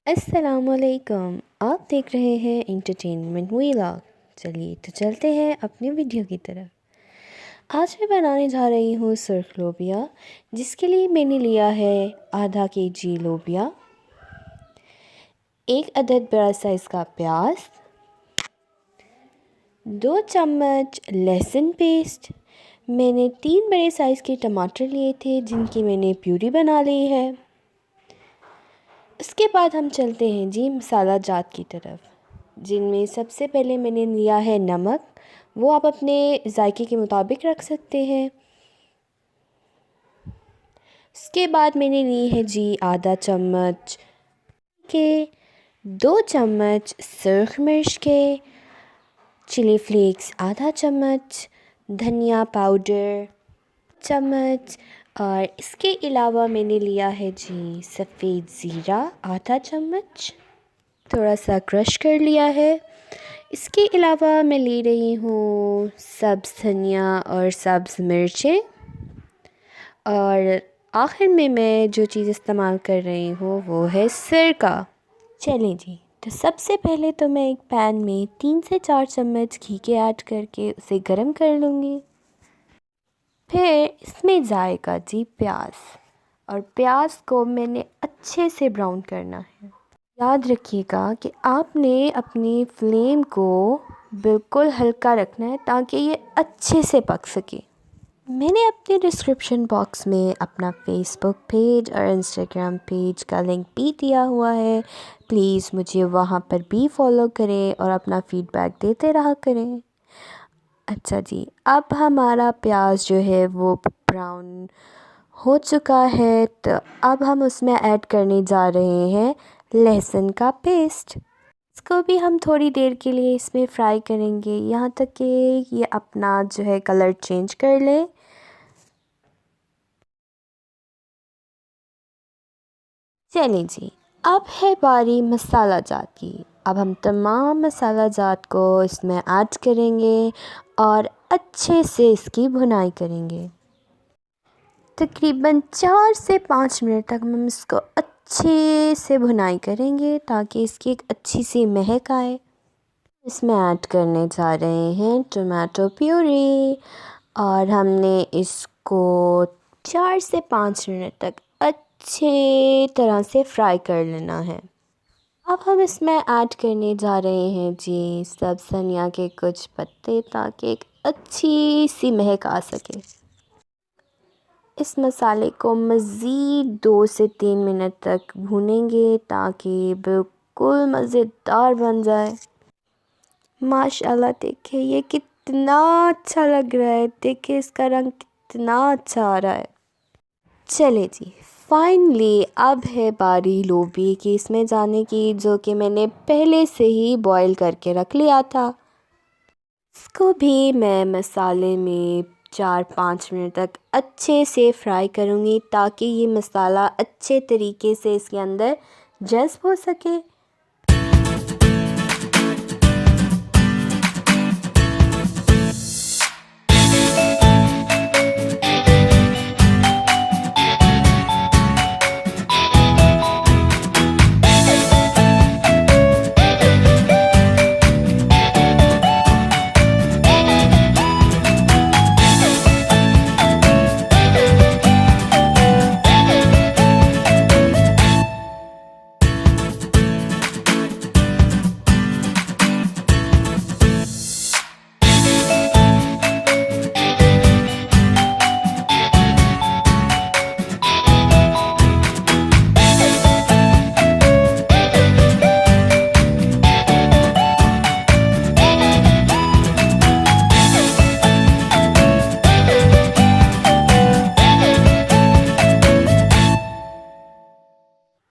अस्सलामुअलैकुम। आप देख रहे हैं एंटरटेनमेंट व्लॉग। चलिए तो चलते हैं अपने वीडियो की तरफ। आज मैं बनाने जा रही हूँ सुर्ख लोबिया, जिसके लिए मैंने लिया है आधा केजी लोबिया, एक अदद बड़ा साइज़ का प्याज, 2 चम्मच लहसुन पेस्ट। मैंने 3 बड़े साइज़ के टमाटर लिए थे जिनकी मैंने प्यूरी बना ली है। उसके बाद हम चलते हैं जी मसाला जात की तरफ, जिनमें सबसे पहले मैंने लिया है नमक। वो आप अपने जायके के मुताबिक रख सकते हैं। उसके बाद मैंने ली है जी आधा चम्मच के, 2 चम्मच सुर्ख मिर्च के, चिली फ्लेक्स आधा चम्मच, धनिया पाउडर चम्मच, और इसके अलावा मैंने लिया है जी सफ़ेद ज़ीरा आधा चम्मच, थोड़ा सा क्रश कर लिया है। इसके अलावा मैं ले रही हूँ सब्ज़ धनिया और सब्ज़ मिर्चें, और आखिर में मैं जो चीज़ इस्तेमाल कर रही हूँ वो है सिरका। चलें जी, तो सबसे पहले तो मैं एक पैन में 3 से 4 चम्मच घी के ऐड करके उसे गर्म कर लूँगी। फिर इसमें जाएगा जी प्याज, और प्याज को मैंने अच्छे से ब्राउन करना है। याद रखिएगा कि आपने अपनी फ्लेम को बिल्कुल हल्का रखना है ताकि ये अच्छे से पक सके। मैंने अपने डिस्क्रिप्शन बॉक्स में अपना फेसबुक पेज और इंस्टाग्राम पेज का लिंक भी दिया हुआ है। प्लीज़ मुझे वहाँ पर भी फॉलो करें और अपना फ़ीडबैक देते रहा करें। अच्छा जी, अब हमारा प्याज जो है वो ब्राउन हो चुका है, तो अब हम उसमें ऐड करने जा रहे हैं लहसुन का पेस्ट। इसको भी हम थोड़ी देर के लिए इसमें फ्राई करेंगे, यहाँ तक कि ये अपना जो है कलर चेंज कर ले। चलिए जी, अब है बारी मसाला जात की। अब हम तमाम मसाला जात को इसमें ऐड करेंगे और अच्छे से इसकी भुनाई करेंगे। तकरीबन 4 से 5 मिनट तक हम इसको अच्छे से भुनाई करेंगे ताकि इसकी एक अच्छी सी महक आए। इसमें ऐड करने जा रहे हैं टमाटो प्यूरी, और हमने इसको 4 से 5 मिनट तक अच्छे तरह से फ्राई कर लेना है। अब हम इसमें ऐड करने जा रहे हैं जी सब्ज़ धनिया के कुछ पत्ते, ताकि एक अच्छी सी महक आ सके। इस मसाले को मज़ीद 2 से 3 मिनट तक भूनेंगे ताकि बिल्कुल मज़ेदार बन जाए। माशाल्लाह, देखिए ये कितना अच्छा लग रहा है, देखिए इसका रंग कितना अच्छा आ रहा है। चले जी, फाइनली अब है बारी लोबिया की इसमें जाने की, जो कि मैंने पहले से ही बॉईल करके रख लिया था। इसको भी मैं मसाले में 4-5 मिनट तक अच्छे से फ्राई करूँगी ताकि ये मसाला अच्छे तरीके से इसके अंदर जज़्ब हो सके।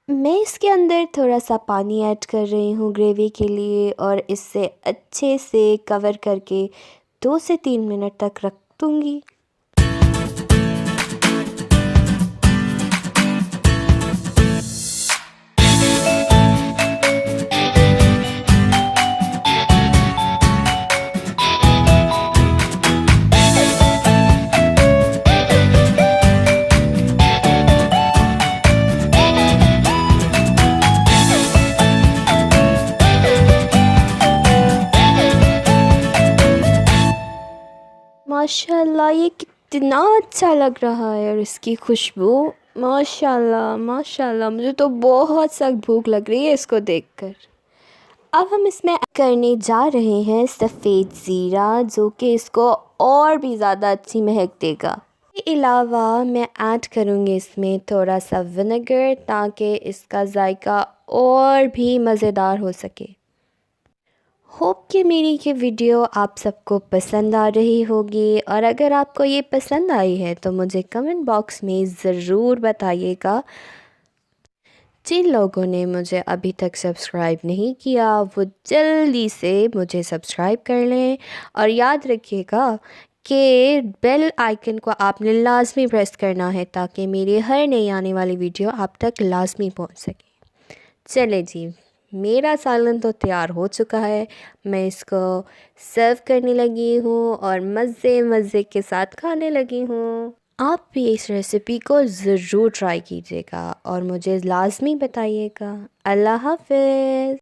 मैं इसके अंदर थोड़ा सा पानी ऐड कर रही हूँ ग्रेवी के लिए, और इससे अच्छे से कवर करके 2 से 3 मिनट तक रख दूँगी। माशाल्लाह ये कितना अच्छा लग रहा है और इसकी खुशबू, माशाल्लाह माशाल्लाह, मुझे तो बहुत सख्त भूख लग रही है इसको देखकर। अब हम इसमें करने जा रहे हैं सफ़ेद ज़ीरा, जो कि इसको और भी ज़्यादा अच्छी महक देगा। इसके अलावा मैं ऐड करूँगी इसमें थोड़ा सा विनेगर, ताकि इसका जायका और भी मज़ेदार हो सके। होप कि मेरी ये वीडियो आप सबको पसंद आ रही होगी, और अगर आपको ये पसंद आई है तो मुझे कमेंट बॉक्स में ज़रूर बताइएगा। जिन लोगों ने मुझे अभी तक सब्सक्राइब नहीं किया वो जल्दी से मुझे सब्सक्राइब कर लें, और याद रखिएगा कि बेल आइकन को आपने लाजमी प्रेस करना है, ताकि मेरी हर नई आने वाली वीडियो आप तक लाजमी पहुंच सके। चले जी, मेरा सालन तो तैयार हो चुका है, मैं इसको सर्व करने लगी हूँ और मज़े मज़े के साथ खाने लगी हूँ। आप भी इस रेसिपी को ज़रूर ट्राई कीजिएगा और मुझे लाज़मी बताइएगा। अल्लाह हाफ़िज़।